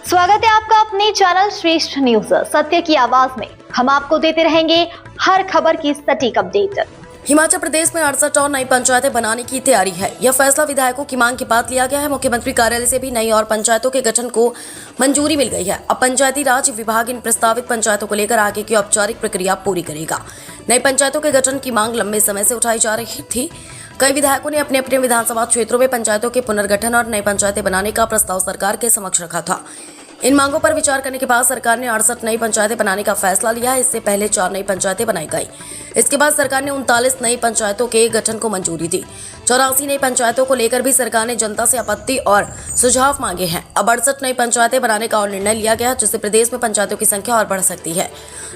स्वागत है आपका अपने चैनल श्रेष्ठ न्यूज सत्य की आवाज में। हम आपको देते रहेंगे हर खबर की सटीक अपडेट। हिमाचल प्रदेश में 68 और नई पंचायतें बनाने की तैयारी है। यह फैसला विधायकों की मांग के बाद लिया गया है। मुख्यमंत्री कार्यालय से भी नई और पंचायतों के गठन को मंजूरी मिल गई है। अब पंचायती राज विभाग इन प्रस्तावित पंचायतों को लेकर आगे की औपचारिक प्रक्रिया पूरी करेगा। नई पंचायतों के गठन की मांग लंबे समय से उठाई जा रही थी। कई विधायकों ने अपने अपने विधानसभा क्षेत्रों में पंचायतों के पुनर्गठन और नई पंचायतें बनाने का प्रस्ताव सरकार के समक्ष रखा था। इन मांगों पर विचार करने के बाद सरकार ने 68 नई पंचायतें बनाने का फैसला लिया है। इससे पहले 4 नई पंचायतें बनाई गई। इसके बाद सरकार ने 39 नई पंचायतों के गठन को मंजूरी दी। 84 नई पंचायतों को लेकर भी सरकार ने जनता से आपत्ति और सुझाव मांगे हैं। अब 68 नई पंचायतें बनाने का और निर्णय लिया गया है, जिससे प्रदेश में पंचायतों की संख्या और बढ़ सकती है।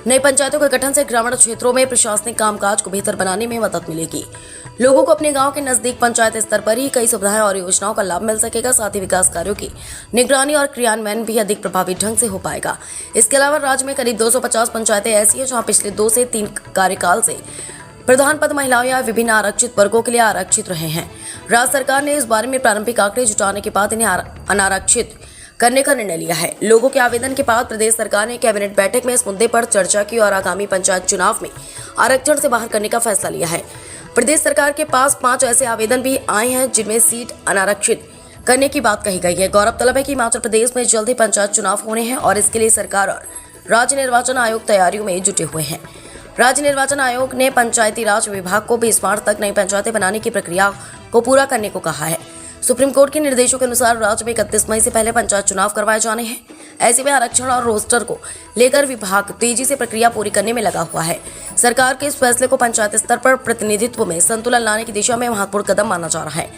नई पंचायतों के गठन से ग्रामीण क्षेत्रों में प्रशासनिक कामकाज को बेहतर बनाने में मदद मिलेगी। लोगों को अपने गांव के नजदीक पंचायत स्तर पर ही कई सुविधाएं और योजनाओं का लाभ मिल सकेगा। साथ ही विकास कार्यों की निगरानी और क्रियान्वयन भी अधिक प्रभावी ढंग से हो पाएगा। इसके अलावा राज्य में करीब 250 पंचायतें ऐसी हैं जहां पिछले 2 से 3 कार्यकाल से प्रधान पद महिलाओं या विभिन्न आरक्षित वर्गों के लिए आरक्षित रहे हैं। राज्य सरकार ने इस बारे में प्रारंभिक आंकड़े जुटाने के बाद इन्हें अनारक्षित करने का निर्णय लिया है। लोगों के आवेदन के बाद प्रदेश सरकार ने कैबिनेट बैठक में इस मुद्दे पर चर्चा की और आगामी पंचायत चुनाव में आरक्षण से बाहर करने का फैसला लिया है। प्रदेश सरकार के पास 5 ऐसे आवेदन भी आए हैं जिनमें सीट अनारक्षित करने की बात कही गई है। गौरव तलब है कि हिमाचल प्रदेश में जल्द ही पंचायत चुनाव होने हैं और इसके लिए सरकार और राज्य निर्वाचन आयोग तैयारियों में जुटे हुए हैं। राज्य निर्वाचन आयोग ने पंचायती राज विभाग को 20 मार्च तक नई पंचायतें बनाने की प्रक्रिया को पूरा करने को कहा है। सुप्रीम कोर्ट के निर्देशों के अनुसार राज्य में 31 मई से पहले पंचायत चुनाव करवाए जाने हैं। ऐसे में आरक्षण और रोस्टर को लेकर विभाग तेजी से प्रक्रिया पूरी करने में लगा हुआ है। सरकार के इस फैसले को पंचायत स्तर पर प्रतिनिधित्व में संतुलन लाने की दिशा में महत्वपूर्ण कदम माना जा रहा है।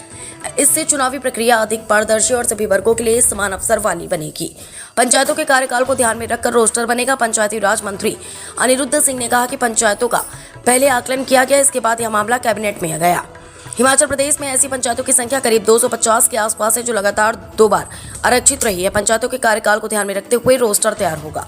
इससे चुनावी प्रक्रिया अधिक पारदर्शी और सभी वर्गों के लिए समान अवसर वाली बनेगी। पंचायतों के कार्यकाल को ध्यान में रखकर रोस्टर बनेगा। पंचायती राज मंत्री अनिरुद्ध सिंह ने कहा कि पंचायतों का पहले आकलन किया गया, इसके बाद यह मामला कैबिनेट में गया। हिमाचल प्रदेश में ऐसी पंचायतों की संख्या करीब 250 के आसपास है, जो लगातार 2 बार आरक्षित रही है। पंचायतों के कार्यकाल को ध्यान में रखते हुए रोस्टर तैयार होगा।